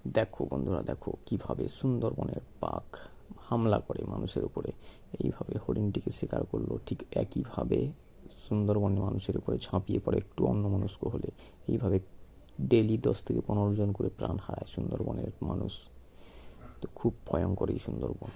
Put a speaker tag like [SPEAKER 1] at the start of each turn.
[SPEAKER 1] দেখো বন্ধুরা, দেখো কিভাবে সুন্দরবনের বাঘ হামলা করে মানুষের উপরে। এইভাবে হরিণটিকে শিকার করলো, ঠিক একইভাবে সুন্দরবনের মানুষের উপরে ঝাঁপিয়ে পড়ে একটু অন্যমনস্ক হলে। এইভাবে ডেলি 10 থেকে 15 জন করে প্রাণ হারায় সুন্দরবনের মানুষ। তো খুব ভয়ঙ্কর এই সুন্দরবন।